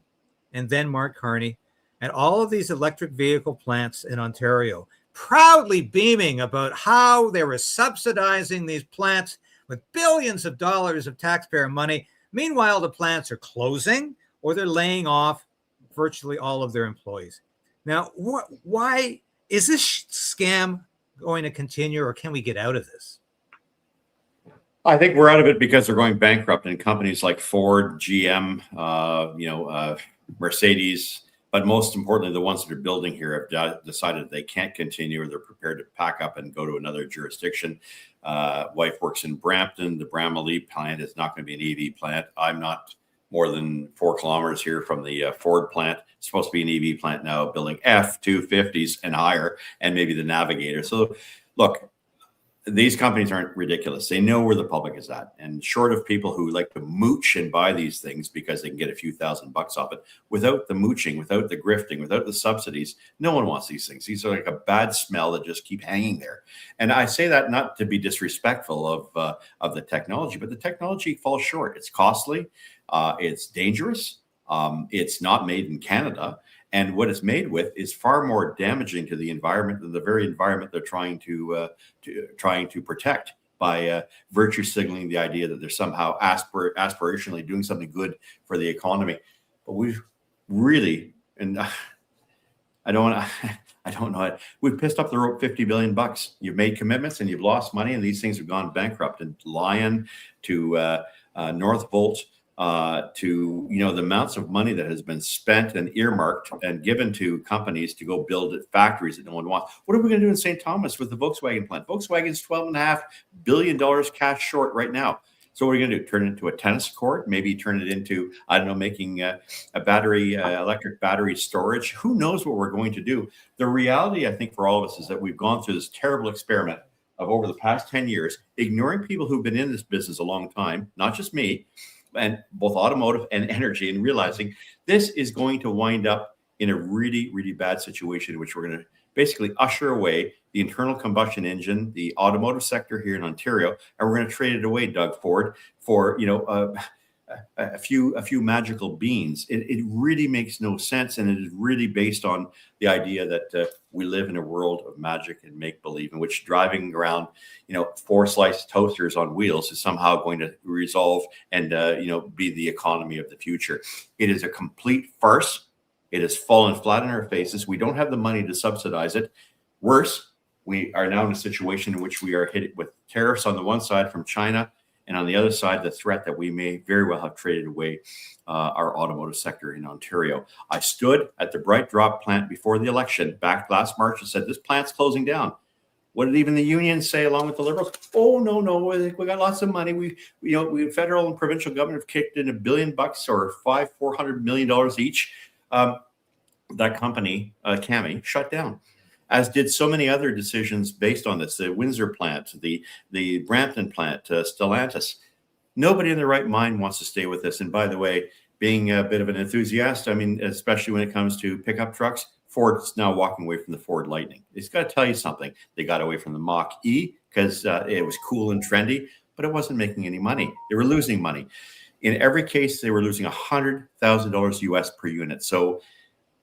and then Mark Carney at all of these electric vehicle plants in Ontario, proudly beaming about how they were subsidizing these plants with billions of dollars of taxpayer money. Meanwhile, the plants are closing or they're laying off virtually all of their employees. Now, why is this scam going to continue, or can we get out of this? I think we're out of it because they're going bankrupt, and companies like Ford, GM, Mercedes, but most importantly, the ones that are building here have decided they can't continue, or they're prepared to pack up and go to another jurisdiction. Wife works in Brampton. The Bramalea plant is not going to be an EV plant. I'm not more than 4 kilometers here from the Ford plant. It's supposed to be an EV plant now, building F-250s and higher, and maybe the Navigator. So, look, these companies aren't ridiculous. They know where the public is at. And short of people who like to mooch and buy these things because they can get a few $1,000s off it, without the mooching, without the grifting, without the subsidies, no one wants these things. These are like a bad smell that just keep hanging there. And I say that not to be disrespectful of the technology, but the technology falls short. It's costly. It's dangerous. It's not made in Canada. And what it's made with is far more damaging to the environment than the very environment they're trying to protect by virtue signaling the idea that they're somehow aspirationally doing something good for the economy. But we've really, and I don't know it. We've pissed up the rope $50 billion. You've made commitments and you've lost money, and these things have gone bankrupt. And Lion to Northvolt. To the amounts of money that has been spent and earmarked and given to companies to go build at factories that no one wants. What are we going to do in St. Thomas with the Volkswagen plant? Volkswagen's $12.5 billion cash short right now. So what are we going to do? Turn it into a tennis court? Maybe turn it into, I don't know, making a battery, electric battery storage? Who knows what we're going to do? The reality, I think, for all of us is that we've gone through this terrible experiment of over the past 10 years, ignoring people who've been in this business a long time, not just me, and both automotive and energy, and realizing this is going to wind up in a really, really bad situation in which we're going to basically usher away the internal combustion engine, the automotive sector here in Ontario, and we're going to trade it away, Doug Ford, for a few magical beans. It really makes no sense, and it is really based on the idea that we live in a world of magic and make believe, in which driving around 4-slice toasters on wheels is somehow going to resolve and be the economy of the future. It is a complete farce. It has fallen flat in our faces. We don't have the money to subsidize it. Worse, we are now in a situation in which we are hit with tariffs on the one side from China, and on the other side, the threat that we may very well have traded away our automotive sector in Ontario. I stood at the Bright Drop plant before the election back last March and said, this plant's closing down. What did even the unions say along with the Liberals? Oh, no, we got lots of money. We federal and provincial government have kicked in $1 billion or $400 million each. That company, Cami, shut down, as did so many other decisions based on this. The Windsor plant, the Brampton plant, Stellantis. Nobody in their right mind wants to stay with this. And by the way, being a bit of an enthusiast, I mean, especially when it comes to pickup trucks, Ford's now walking away from the Ford Lightning. It's got to tell you something. They got away from the Mach-E because it was cool and trendy, but it wasn't making any money. They were losing money. In every case, they were losing $100,000 US per unit. So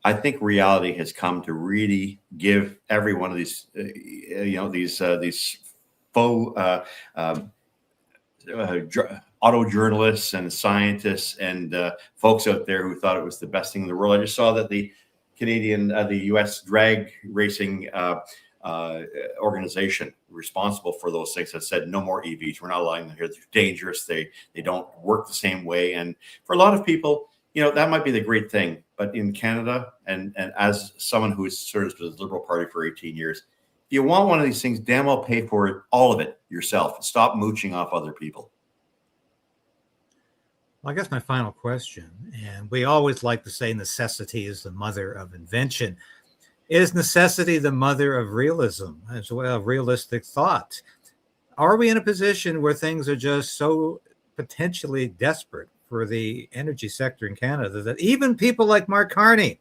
I think reality has come to really give every one of these, these faux auto journalists and scientists and folks out there who thought it was the best thing in the world. I just saw that the U.S. drag racing organization responsible for those things has said no more EVs. We're not allowing them here. They're dangerous. They don't work the same way. And for a lot of people, that might be the great thing. But in Canada, and as someone who has served with the Liberal Party for 18 years, if you want one of these things, damn well pay for it, all of it yourself. Stop mooching off other people. Well, I guess my final question, and we always like to say necessity is the mother of invention. Is necessity the mother of realism as well, realistic thought? Are we in a position where things are just so potentially desperate for the energy sector in Canada that even people like Mark Carney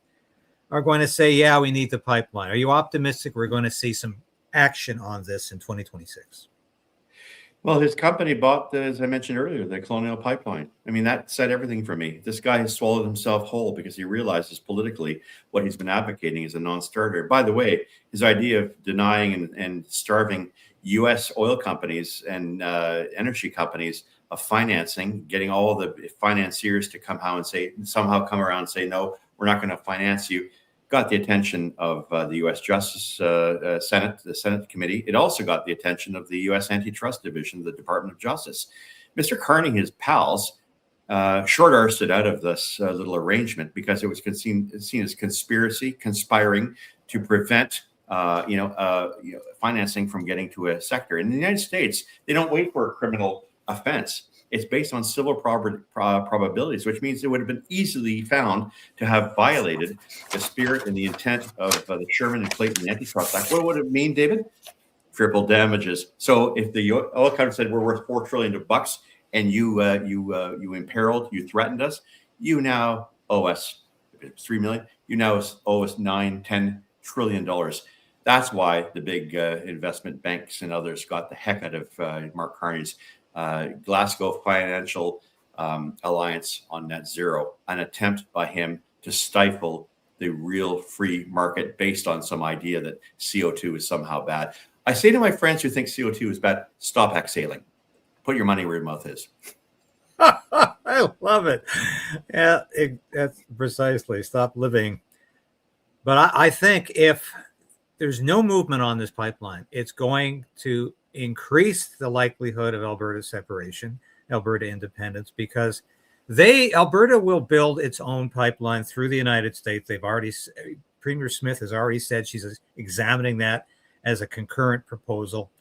are going to say, yeah, we need the pipeline? Are you optimistic we're going to see some action on this in 2026? Well, his company bought, as I mentioned earlier, the Colonial Pipeline. I mean, that said everything for me. This guy has swallowed himself whole because he realizes politically what he's been advocating is a non-starter. By the way, his idea of denying and starving U.S. oil companies and energy companies of financing, getting all the financiers to somehow come around and say, no, we're not going to finance you, got the attention of the U.S. Justice Senate, the Senate committee. It also got the attention of the U.S. Antitrust Division, the Department of Justice. Mr. Carney and his pals short-arsed it out of this little arrangement because it was seen as conspiring to prevent financing from getting to a sector. In the United States, they don't wait for a criminal offense. It's based on civil probabilities, which means it would have been easily found to have violated the spirit and the intent of the Sherman and Clayton Antitrust Act. What would it mean, David? Triple damages. So if the oil company said we're worth $4 trillion and you imperiled, you threatened us, you now owe us $3 million. You now owe us $9-10 trillion. That's why the big investment banks and others got the heck out of Mark Carney's Glasgow Financial Alliance on net zero, an attempt by him to stifle the real free market based on some idea that CO2 is somehow bad. I say to my friends who think CO2 is bad, stop exhaling. Put your money where your mouth is. I love it. Yeah, that's precisely. Stop living. But I think if there's no movement on this pipeline, it's going to increase the likelihood of Alberta separation, Alberta independence, because Alberta will build its own pipeline through the United States. Premier Smith has already said she's examining that as a concurrent proposal.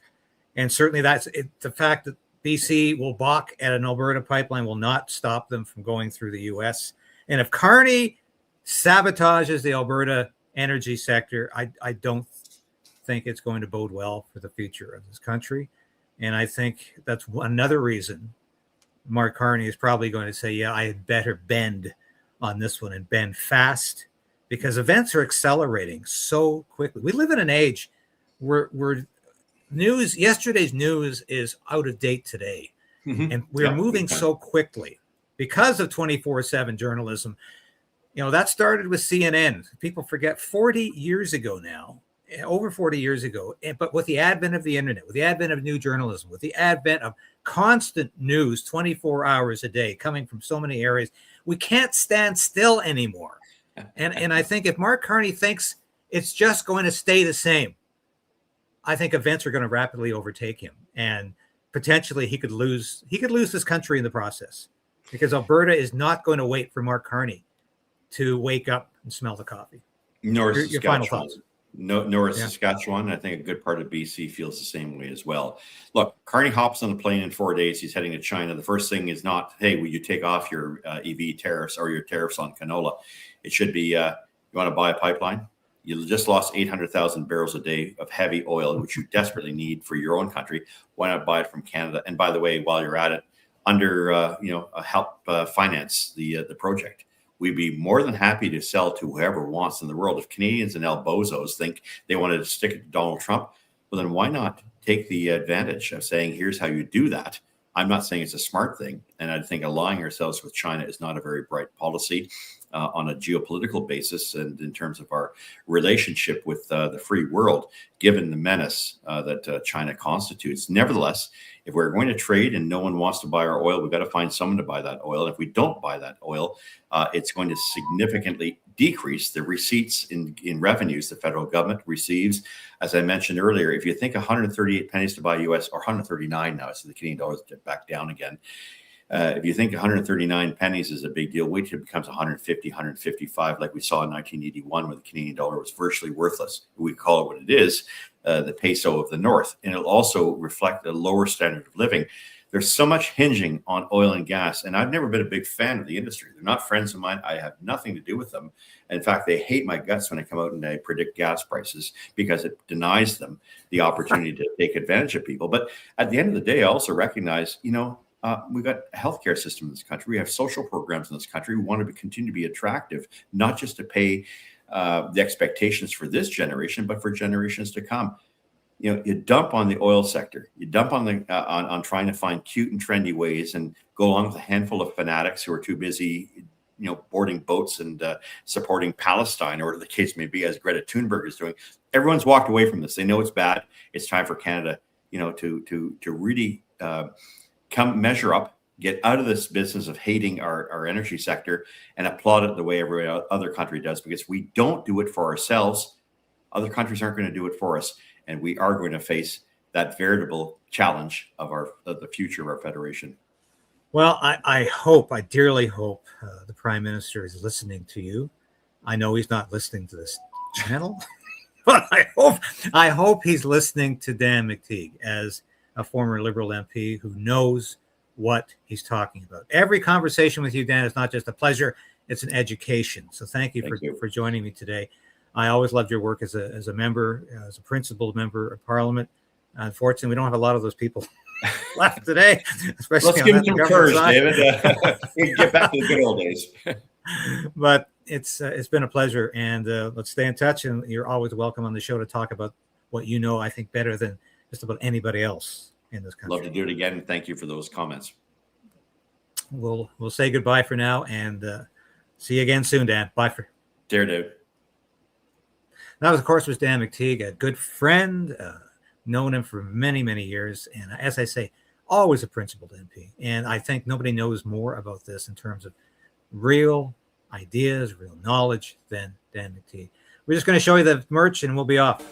And certainly the fact that BC will balk at an Alberta pipeline will not stop them from going through the U.S. And if Carney sabotages the Alberta energy sector, I don't think it's going to bode well for the future of this country. And I think that's another reason Mark Carney is probably going to say, yeah, I had better bend on this one and bend fast, because events are accelerating so quickly. We live in an age where yesterday's news is out of date today. Mm-hmm. And we're moving so quickly because of 24/7 journalism. That started with CNN. People forget 40 years ago now, over 40 years ago. But with the advent of the internet, with the advent of new journalism, with the advent of constant news 24 hours a day coming from so many areas, we can't stand still anymore. And I think if Mark Carney thinks it's just going to stay the same, I think events are going to rapidly overtake him, and potentially he could lose this country in the process, because Alberta is not going to wait for Mark Carney to wake up and smell the coffee. Nor is your final thoughts. North Yeah. Saskatchewan. I think a good part of BC feels the same way as well. Look, Carney hops on a plane in 4 days. He's heading to China. The first thing is not, hey, will you take off your EV tariffs or your tariffs on canola? It should be, you want to buy a pipeline? You just lost 800,000 barrels a day of heavy oil, which you desperately need for your own country. Why not buy it from Canada? And by the way, while you're at it, help finance the project. We'd be more than happy to sell to whoever wants in the world. If Canadians and El Bozos think they wanted to stick it to Donald Trump, well, then why not take the advantage of saying, here's how you do that? I'm not saying it's a smart thing. And I think aligning ourselves with China is not a very bright policy on a geopolitical basis and in terms of our relationship with the free world, given the menace that China constitutes. Nevertheless, if we're going to trade and no one wants to buy our oil, we've got to find someone to buy that oil. And if we don't buy that oil, it's going to significantly decrease the receipts in revenues the federal government receives. As I mentioned earlier, if you think 138 pennies to buy US, or 139 now, so the Canadian dollar is back down again. If you think 139 pennies is a big deal, wait till it becomes 150, 155, like we saw in 1981 when the Canadian dollar was virtually worthless. We call it what it is, the peso of the North. And it'll also reflect a lower standard of living. There's so much hinging on oil and gas, and I've never been a big fan of the industry. They're not friends of mine. I have nothing to do with them. In fact, they hate my guts when I come out and I predict gas prices because it denies them the opportunity to take advantage of people. But at the end of the day, I also recognize, we've got a healthcare system in this country. We have social programs in this country. We want to continue to be attractive, not just to pay the expectations for this generation, but for generations to come. You dump on the oil sector, you dump on the on trying to find cute and trendy ways and go along with a handful of fanatics who are too busy, boarding boats and supporting Palestine, or the case may be, as Greta Thunberg is doing. Everyone's walked away from this. They know it's bad. It's time for Canada, to really come measure up, get out of this business of hating our energy sector and applaud it the way every other country does, because we don't do it for ourselves. Other countries aren't going to do it for us. And we are going to face that veritable challenge of the future of our federation. Well, I dearly hope the Prime Minister is listening to you. I know he's not listening to this channel, but I hope he's listening to Dan McTeague as a former Liberal MP who knows what he's talking about. Every conversation with you, Dan, is not just a pleasure, it's an education. So thank you for joining me today. I always loved your work as a member, as a principled member of Parliament. Unfortunately, we don't have a lot of those people left today. Especially Let's give them some courage, David. Get back to the good old days. But it's been a pleasure, and let's stay in touch. And you're always welcome on the show to talk about what you know, I think, better than just about anybody else in this country. Love to do it again. Thank you for those comments. We'll say goodbye for now, and see you again soon, Dan. Bye for. Dear David. That, of course, was Dan McTeague, a good friend, known him for many, many years. And as I say, always a principled MP. And I think nobody knows more about this in terms of real ideas, real knowledge than Dan McTeague. We're just going to show you the merch and we'll be off.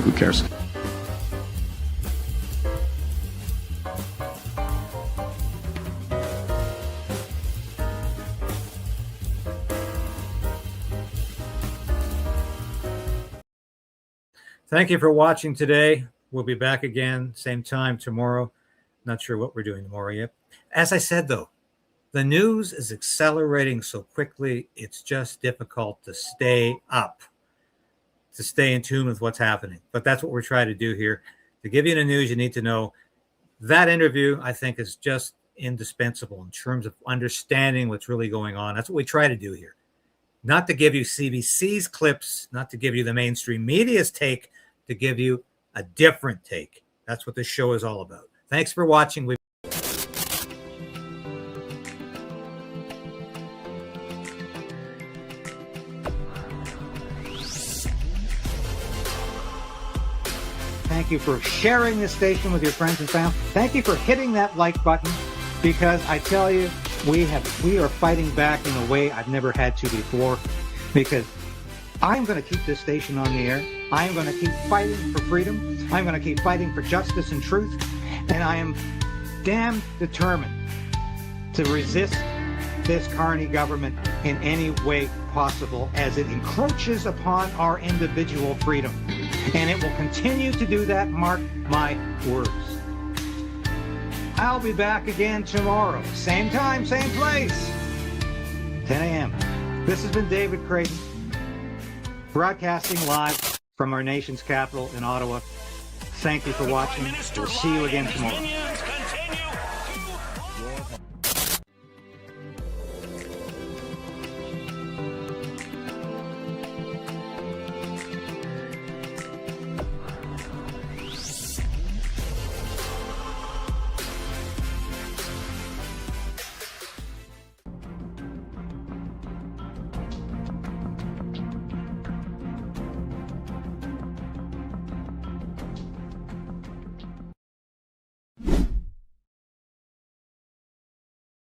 Who cares? Thank you for watching today. We'll be back again, same time tomorrow. Not sure what we're doing tomorrow yet. As I said, though, the news is accelerating so quickly, it's just difficult to stay up, to stay in tune with what's happening. But that's what we're trying to do here. To give you the news you need to know. That interview, I think, is just indispensable in terms of understanding what's really going on. That's what we try to do here. not to give you CBC's clips, not to give you the mainstream media's take, to give you a different take. That's what this show is all about. Thanks for watching. Thank you for sharing this station with your friends and family. Thank you for hitting that like button, because I tell you, we are fighting back in a way I've never had to before, because I'm going to keep this station on the air. I'm going to keep fighting for freedom. I'm going to keep fighting for justice and truth. And I am damn determined to resist this Carney government in any way possible as it encroaches upon our individual freedom. And it will continue to do that, mark my words. I'll be back again tomorrow. Same time, same place. 10 a.m. This has been David KRAYDEN, broadcasting live from our nation's capital in Ottawa. Thank you for watching. We'll see you again tomorrow.